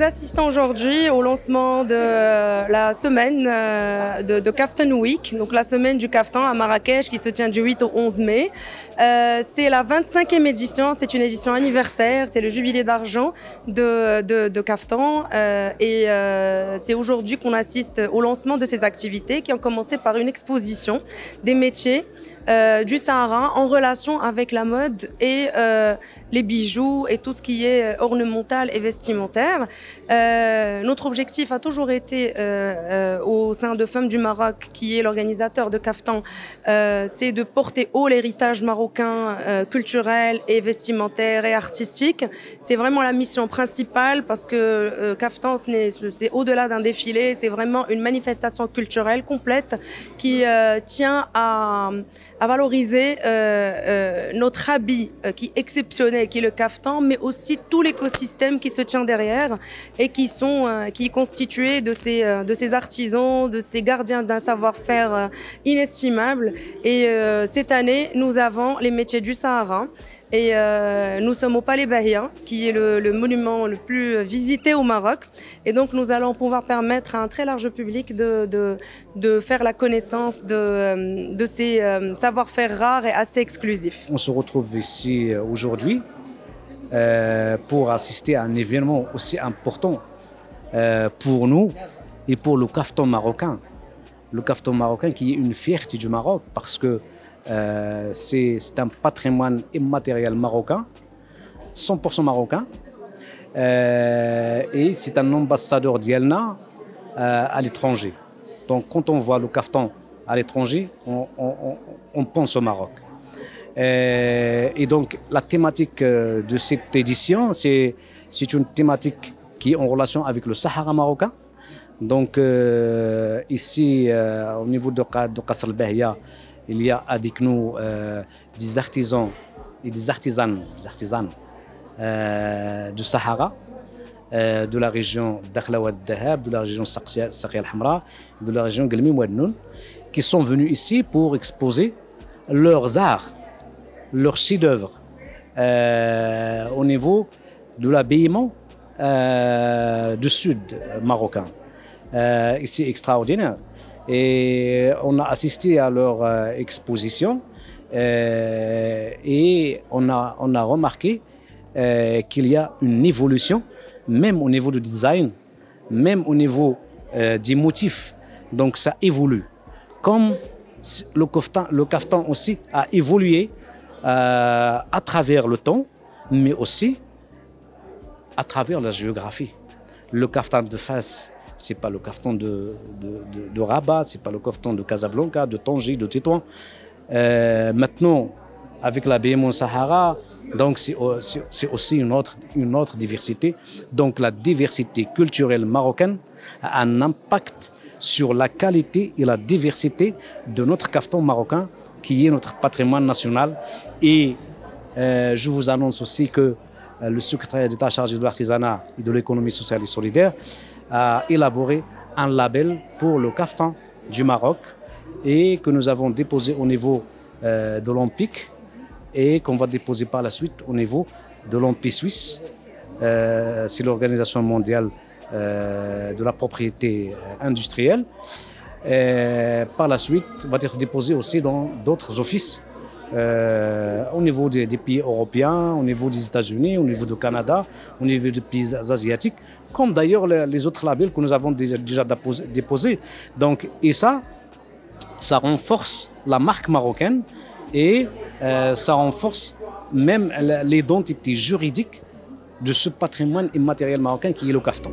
nous assistons aujourd'hui au lancement de la semaine de Kaftan Week, donc la semaine du Kaftan à Marrakech qui se tient du 8 au 11 mai. C'est la 25e édition, c'est une édition anniversaire, c'est le jubilé d'argent de Kaftan et c'est aujourd'hui qu'on assiste au lancement de ces activités qui ont commencé par une exposition des métiers du Sahara en relation avec la mode et les bijoux et tout ce qui est ornemental et vestimentaire. Notre objectif a toujours été au sein de Femmes du Maroc, qui est l'organisateur de Kaftan, c'est de porter haut l'héritage marocain culturel et vestimentaire et artistique. C'est vraiment la mission principale parce que Kaftan, c'est au-delà d'un défilé, c'est vraiment une manifestation culturelle complète qui tient à valoriser notre habit qui est exceptionnel, qui est le kaftan, mais aussi tout l'écosystème qui se tient derrière et qui est constitué de ces artisans, de ces gardiens d'un savoir-faire inestimable. Et cette année, nous avons les métiers du Sahara. Et nous sommes au Palais Bahia, qui est le monument le plus visité au Maroc. Et donc, nous allons pouvoir permettre à un très large public de faire la connaissance de ces savoir-faire rares et assez exclusifs. On se retrouve ici aujourd'hui pour assister à un événement aussi important pour nous et pour le kaftan marocain. Le kaftan marocain qui est une fierté du Maroc parce que c'est un patrimoine immatériel marocain, 100% marocain, et c'est un ambassadeur d'Yelna à l'étranger. Donc quand on voit le kaftan à l'étranger, on pense au Maroc. Et donc la thématique de cette édition, c'est une thématique qui est en relation avec le Sahara marocain. Donc ici, au niveau de Qasr el-Bahia, il y a avec nous des artisans et des artisanes du Sahara, de la région Dakhla Ouad Dahab, de la région Saqia al-Hamra, de la région Gelmi Ouadnoun, qui sont venus ici pour exposer leurs arts, leurs chefs-d'œuvre au niveau de l'habillement du sud marocain. Ici, extraordinaire. Et on a assisté à leur exposition et on a remarqué qu'il y a une évolution, même au niveau du design, même au niveau des motifs. Donc ça évolue. Comme le kaftan aussi a évolué à travers le temps, mais aussi à travers la géographie. Le kaftan de Fès, c'est pas le kaftan de Rabat, c'est pas le kaftan de Casablanca, de Tanger, de Tétouan. Maintenant, avec la BMO Sahara, donc c'est aussi une autre diversité. Donc la diversité culturelle marocaine a un impact sur la qualité et la diversité de notre kaftan marocain, qui est notre patrimoine national. Et je vous annonce aussi que le secrétariat d'État chargé de l'artisanat et de l'économie sociale et solidaire a élaboré un label pour le kaftan du Maroc et que nous avons déposé au niveau de l'Olympique et qu'on va déposer par la suite au niveau de l'Empire suisse. C'est l'Organisation mondiale de la propriété industrielle. Par la suite, va être déposé aussi dans d'autres offices au niveau des pays européens, au niveau des États-Unis, au niveau du Canada, au niveau des pays asiatiques, comme d'ailleurs les autres labels que nous avons déjà déposés. Donc, et ça renforce la marque marocaine et ça renforce même l'identité juridique de ce patrimoine immatériel marocain qui est le kaftan.